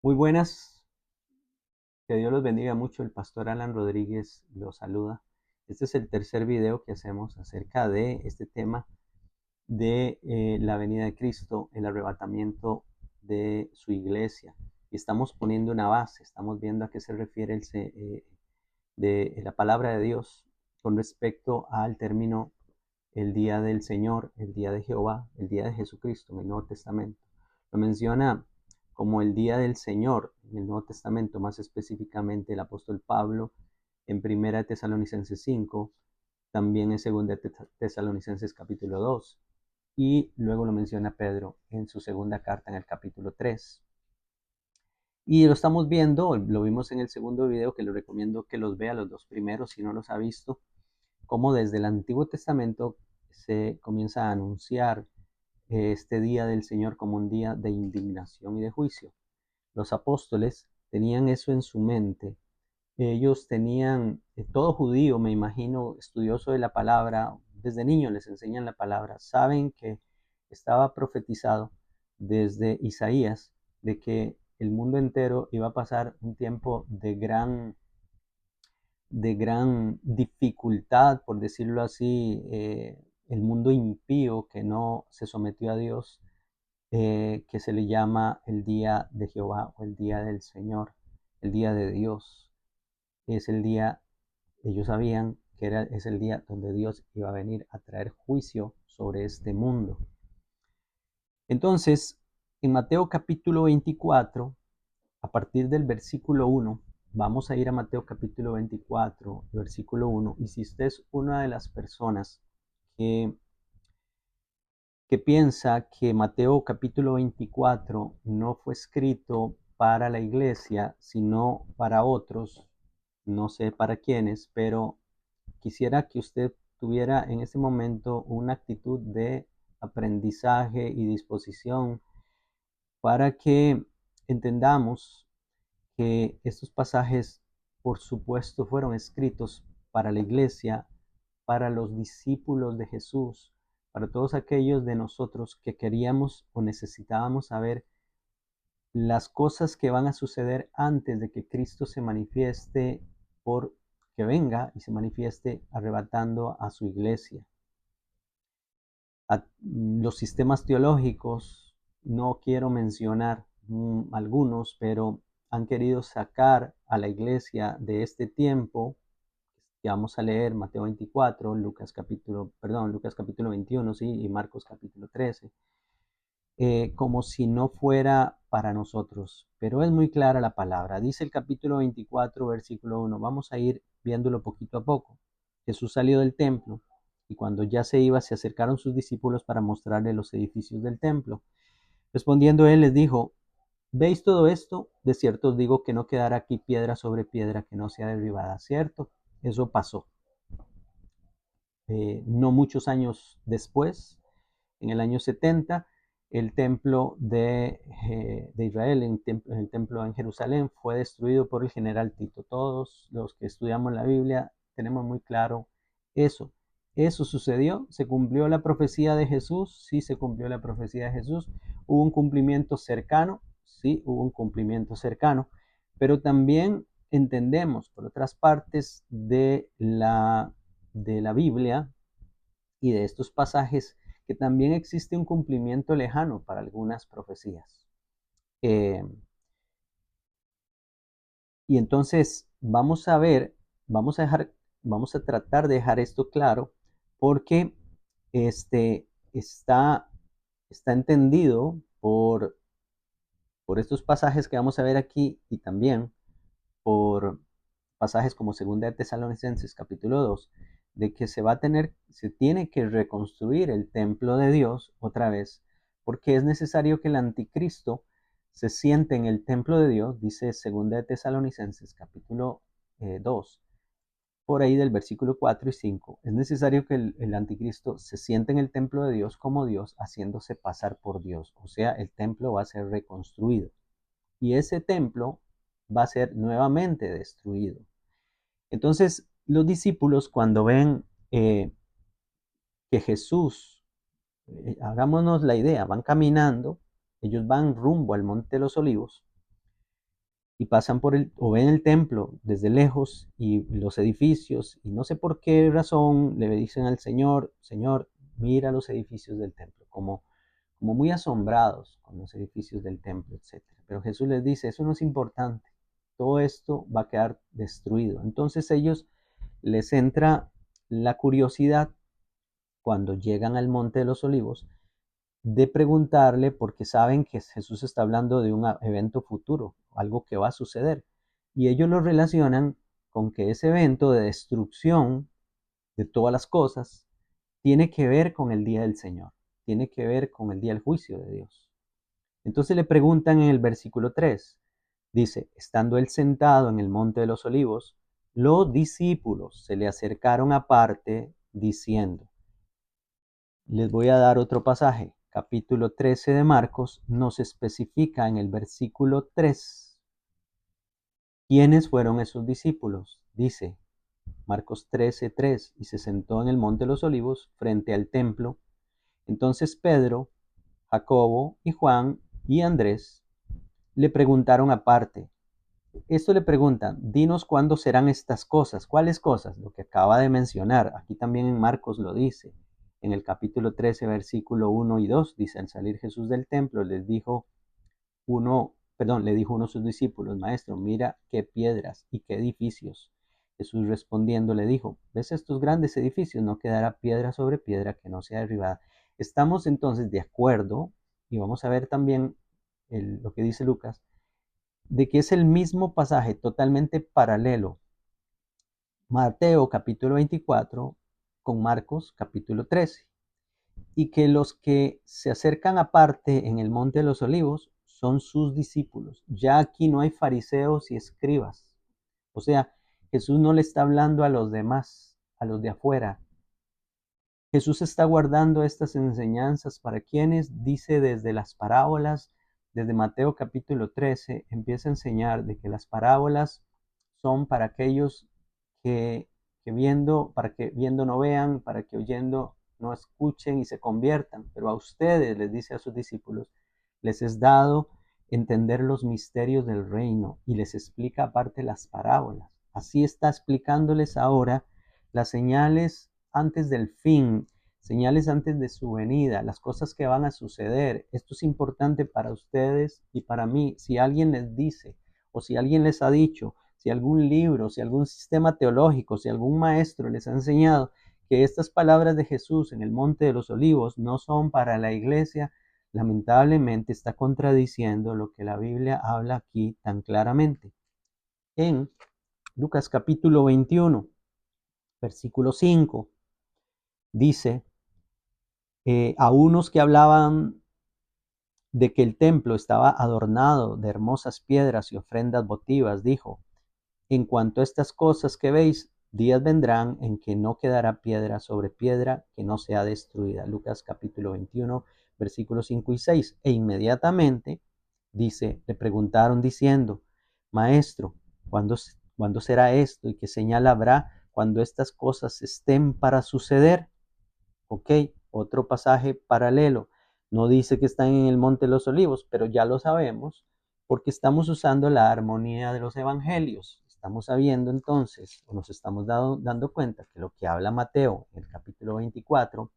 Muy buenas, que Dios los bendiga mucho. El pastor Alan Rodríguez los saluda. Este es el tercer video que hacemos acerca de este tema de la venida de Cristo, el arrebatamiento de su iglesia. Y estamos poniendo una base, estamos viendo a qué se refiere de la palabra de Dios con respecto al término el día del Señor, el día de Jehová, el día de Jesucristo en el Nuevo Testamento. Lo menciona como el día del Señor en el Nuevo Testamento, más específicamente el apóstol Pablo en Primera Tesalonicenses 5, también en Segunda Tesalonicenses capítulo 2, y luego lo menciona Pedro en su segunda carta en el capítulo 3. Y lo estamos viendo, lo vimos en el segundo video, que le recomiendo que los vea los dos primeros si no los ha visto, cómo desde el Antiguo Testamento se comienza a anunciar este día del Señor como un día de indignación y de juicio. Los apóstoles tenían eso en su mente. Ellos tenían, todo judío, me imagino, estudioso de la palabra, desde niños les enseñan la palabra, saben que estaba profetizado desde Isaías de que el mundo entero iba a pasar un tiempo de gran dificultad, por decirlo así, el mundo impío que no se sometió a Dios, que se le llama el día de Jehová o el día del Señor, el día de Dios. Es el día, ellos sabían que es el día donde Dios iba a venir a traer juicio sobre este mundo. Entonces, en Mateo capítulo 24, a partir del versículo 1, vamos a ir a Mateo capítulo 24, versículo 1, y si usted es una de las personas que, que piensa que Mateo capítulo 24 no fue escrito para la iglesia, sino para otros, no sé para quiénes, pero quisiera que usted tuviera en este momento una actitud de aprendizaje y disposición para que entendamos que estos pasajes, por supuesto, fueron escritos para la iglesia, para los discípulos de Jesús, para todos aquellos de nosotros que queríamos o necesitábamos saber las cosas que van a suceder antes de que Cristo se manifieste, por que venga y se manifieste arrebatando a su iglesia. Los sistemas teológicos, no quiero mencionar algunos, pero han querido sacar a la iglesia de este tiempo. Ya vamos a leer Mateo 24, Lucas capítulo 21, sí, y Marcos capítulo 13, como si no fuera para nosotros. Pero es muy clara la palabra. Dice el capítulo 24, versículo 1. Vamos a ir viéndolo poquito a poco. Jesús salió del templo y cuando ya se iba, se acercaron sus discípulos para mostrarle los edificios del templo. Respondiendo él les dijo: ¿Veis todo esto? De cierto os digo que no quedará aquí piedra sobre piedra que no sea derribada, ¿cierto? Eso pasó. No muchos años después, en el año 70, el templo de Israel, el templo en Jerusalén, fue destruido por el general Tito. Todos los que estudiamos la Biblia tenemos muy claro eso. Eso sucedió, se cumplió la profecía de Jesús, sí se cumplió la profecía de Jesús, hubo un cumplimiento cercano, sí hubo un cumplimiento cercano, pero también entendemos por otras partes de la Biblia y de estos pasajes que también existe un cumplimiento lejano para algunas profecías. Eh, y entonces vamos a ver, vamos a tratar de dejar esto claro porque está, está entendido por estos pasajes que vamos a ver aquí y también por pasajes como Segunda de Tesalonicenses capítulo 2, de que se tiene que reconstruir el templo de Dios otra vez, porque es necesario que el anticristo se siente en el templo de Dios, dice Segunda de Tesalonicenses capítulo 2, por ahí del versículo 4 y 5. Es necesario que el anticristo se siente en el templo de Dios como Dios, haciéndose pasar por Dios. O sea, el templo va a ser reconstruido. Y ese templo va a ser nuevamente destruido. Entonces, los discípulos cuando ven que Jesús, hagámonos la idea, van caminando, ellos van rumbo al Monte de los Olivos, y pasan por o ven el templo desde lejos y los edificios, y no sé por qué razón le dicen al Señor, Señor, mira los edificios del templo, como muy asombrados con los edificios del templo, etcétera. Pero Jesús les dice, eso no es importante, todo esto va a quedar destruido. Entonces ellos les entra la curiosidad cuando llegan al Monte de los Olivos de preguntarle, porque saben que Jesús está hablando de un evento futuro, algo que va a suceder. Y ellos lo relacionan con que ese evento de destrucción de todas las cosas tiene que ver con el día del Señor, tiene que ver con el día del juicio de Dios. Entonces le preguntan en el versículo 3, dice, estando él sentado en el monte de los olivos, los discípulos se le acercaron aparte diciendo, les voy a dar otro pasaje, capítulo 13 de Marcos, nos especifica en el versículo 3 quiénes fueron esos discípulos. Dice Marcos 13:3, y se sentó en el monte de los olivos frente al templo. Entonces Pedro, Jacobo y Juan y Andrés le preguntaron aparte. Esto le preguntan, dinos cuándo serán estas cosas. ¿Cuáles cosas? Lo que acaba de mencionar. Aquí también en Marcos lo dice. En el capítulo 13, versículo 1 y 2, dice, al salir Jesús del templo, le dijo uno de sus discípulos, maestro, mira qué piedras y qué edificios. Jesús respondiendo le dijo, ¿ves estos grandes edificios? No quedará piedra sobre piedra que no sea derribada. Estamos entonces de acuerdo, y vamos a ver también lo que dice Lucas, de que es el mismo pasaje totalmente paralelo, Mateo capítulo 24 con Marcos capítulo 13, y que los que se acercan aparte en el Monte de los Olivos son sus discípulos. Ya aquí no hay fariseos y escribas. O sea, Jesús no le está hablando a los demás, a los de afuera. Jesús está guardando estas enseñanzas para quienes, dice desde las parábolas, desde Mateo capítulo 13, empieza a enseñar de que las parábolas son para aquellos para que viendo no vean, para que oyendo no escuchen y se conviertan. Pero a ustedes, les dice a sus discípulos, les es dado entender los misterios del reino y les explica aparte las parábolas. Así está explicándoles ahora las señales antes del fin, señales antes de su venida, las cosas que van a suceder. Esto es importante para ustedes y para mí. Si alguien les dice o si alguien les ha dicho, si algún libro, si algún sistema teológico, si algún maestro les ha enseñado que estas palabras de Jesús en el Monte de los Olivos no son para la iglesia, lamentablemente está contradiciendo lo que la Biblia habla aquí tan claramente. En Lucas capítulo 21, versículo 5, dice, a unos que hablaban de que el templo estaba adornado de hermosas piedras y ofrendas votivas, dijo, en cuanto a estas cosas que veis, días vendrán en que no quedará piedra sobre piedra que no sea destruida. Lucas capítulo 21, versículos 5 y 6. E inmediatamente, dice, le preguntaron diciendo, Maestro, ¿cuándo será esto y qué señal habrá cuando estas cosas estén para suceder? Ok, otro pasaje paralelo. No dice que están en el Monte de los Olivos, pero ya lo sabemos porque estamos usando la armonía de los evangelios. Estamos sabiendo entonces, o nos estamos dando cuenta que lo que habla Mateo en el capítulo 24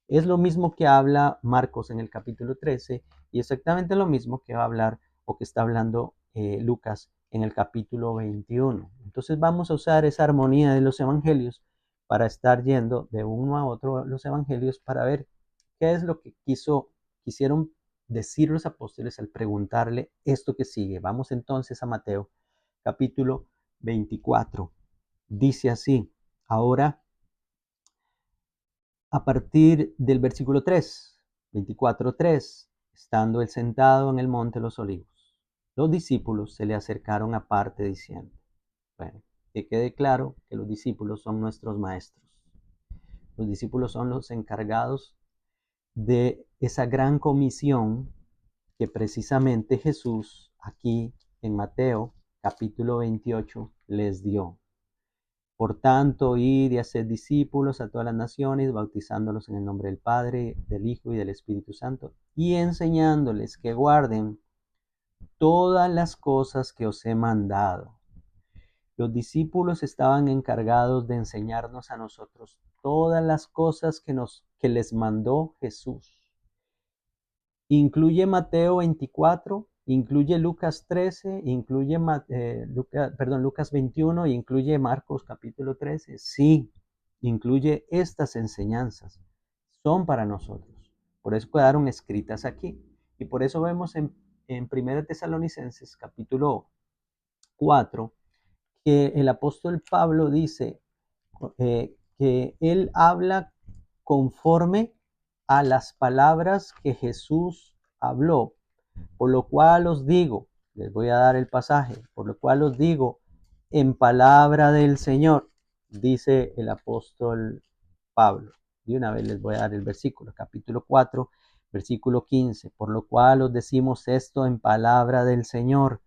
es lo mismo que habla Marcos en el capítulo 13 y exactamente lo mismo que va a hablar o que está hablando Lucas en el capítulo 21. Entonces vamos a usar esa armonía de los evangelios para estar yendo de uno a otro los evangelios para ver qué es lo que quisieron decir los apóstoles al preguntarle esto que sigue. Vamos entonces a Mateo capítulo 24. Dice así, ahora a partir del versículo 3, 24:3, estando él sentado en el monte de los olivos, los discípulos se le acercaron aparte diciendo, bueno, que quede claro que los discípulos son nuestros maestros. Los discípulos son los encargados de esa gran comisión que precisamente Jesús aquí en Mateo capítulo 28 les dio. Por tanto, id y haced discípulos a todas las naciones, bautizándolos en el nombre del Padre, del Hijo y del Espíritu Santo, y enseñándoles que guarden todas las cosas que os he mandado. Los discípulos estaban encargados de enseñarnos a nosotros todas las cosas que les mandó Jesús. Incluye Mateo 24, incluye Lucas 13, incluye Lucas 21, incluye Marcos capítulo 13. Sí, incluye estas enseñanzas. Son para nosotros. Por eso quedaron escritas aquí. Y por eso vemos en 1 Tesalonicenses capítulo 4 que el apóstol Pablo dice que él habla conforme a las palabras que Jesús habló. Por lo cual os digo, les voy a dar el pasaje, por lo cual os digo, en palabra del Señor, dice el apóstol Pablo. De una vez les voy a dar el versículo, capítulo 4, versículo 15, por lo cual os decimos esto en palabra del Señor.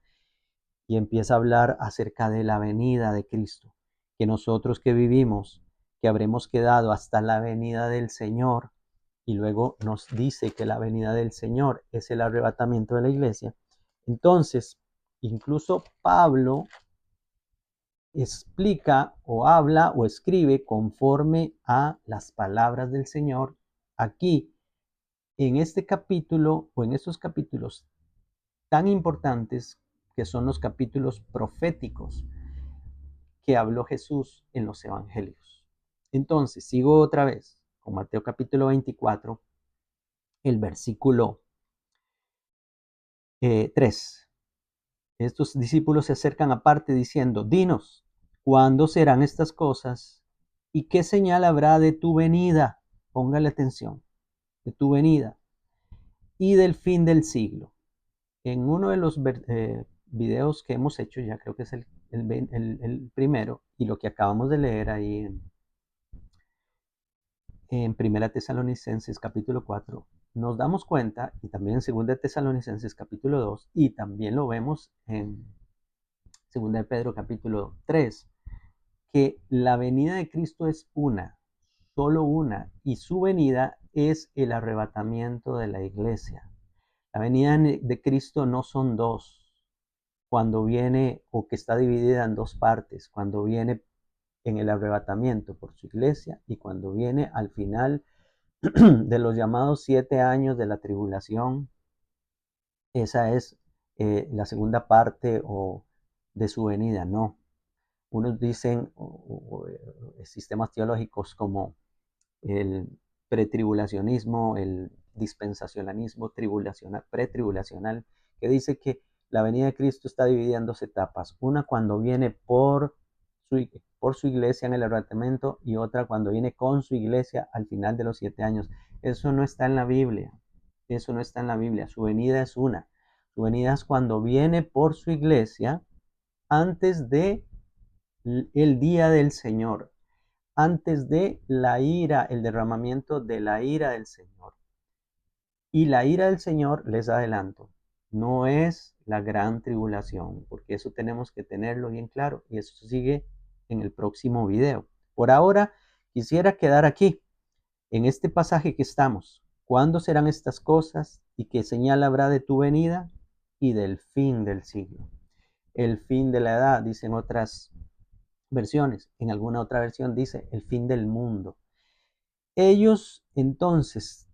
Y empieza a hablar acerca de la venida de Cristo, que nosotros que vivimos, que habremos quedado hasta la venida del Señor, y luego nos dice que la venida del Señor es el arrebatamiento de la iglesia. Entonces, incluso Pablo explica o habla o escribe conforme a las palabras del Señor aquí en este capítulo o en estos capítulos tan importantes que son los capítulos proféticos que habló Jesús en los evangelios. Entonces, sigo otra vez con Mateo capítulo 24, el versículo 3. Estos discípulos se acercan aparte diciendo, dinos, ¿cuándo serán estas cosas? ¿Y qué señal habrá de tu venida? Póngale atención, de tu venida y del fin del siglo. En uno de los videos que hemos hecho, ya creo que es el primero, y lo que acabamos de leer ahí en 1 Tesalonicenses capítulo 4, nos damos cuenta, y también en 2 Tesalonicenses capítulo 2, y también lo vemos en 2 Pedro capítulo 3, que la venida de Cristo es una, solo una, y su venida es el arrebatamiento de la iglesia. La venida de Cristo no son dos, cuando viene o que está dividida en dos partes, cuando viene en el arrebatamiento por su iglesia y cuando viene al final de los llamados 7 años de la tribulación. Esa es la segunda parte o de su venida, no. Unos dicen sistemas teológicos como el pretribulacionismo, el dispensacionalismo pretribulacional, que dice que la venida de Cristo está dividida en dos etapas. Una cuando viene por su iglesia en el arrebatamiento y otra cuando viene con su iglesia al final de los 7 años. Eso no está en la Biblia. Eso no está en la Biblia. Su venida es una. Su venida es cuando viene por su iglesia antes de el día del Señor, antes de la ira, el derramamiento de la ira del Señor. Y la ira del Señor, les adelanto, no es la gran tribulación, porque eso tenemos que tenerlo bien claro y eso sigue en el próximo video. Por ahora, quisiera quedar aquí, en este pasaje que estamos. ¿Cuándo serán estas cosas y qué señal habrá de tu venida y del fin del siglo? El fin de la edad, dicen otras versiones. En alguna otra versión dice el fin del mundo. Ellos entonces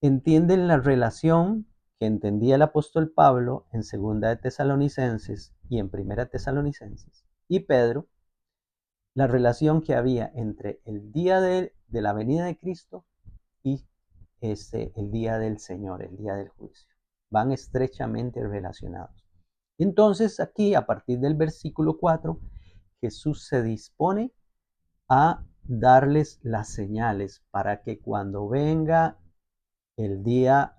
entienden la relación que entendía el apóstol Pablo en 2 de Tesalonicenses y en 1 Tesalonicenses y Pedro, la relación que había entre el día de la venida de Cristo y el día del Señor, el día del juicio. Van estrechamente relacionados. Entonces aquí, a partir del versículo 4, Jesús se dispone a darles las señales para que cuando venga el día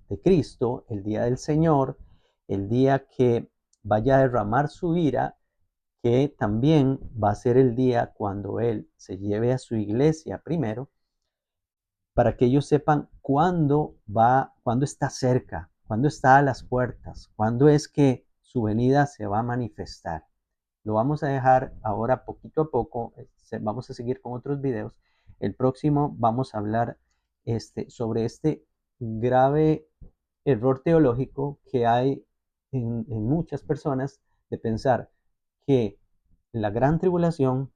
de Cristo, el día del Señor, el día que vaya a derramar su ira, que también va a ser el día cuando Él se lleve a su iglesia primero, para que ellos sepan cuándo está cerca, cuándo está a las puertas, cuándo es que su venida se va a manifestar. Lo vamos a dejar ahora poquito a poco, vamos a seguir con otros videos. El próximo vamos a hablar sobre este grave error teológico que hay en muchas personas de pensar que la gran tribulación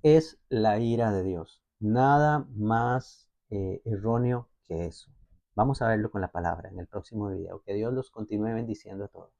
es la ira de Dios. Nada más erróneo que eso. Vamos a verlo con la palabra en el próximo video. Que Dios los continúe bendiciendo a todos.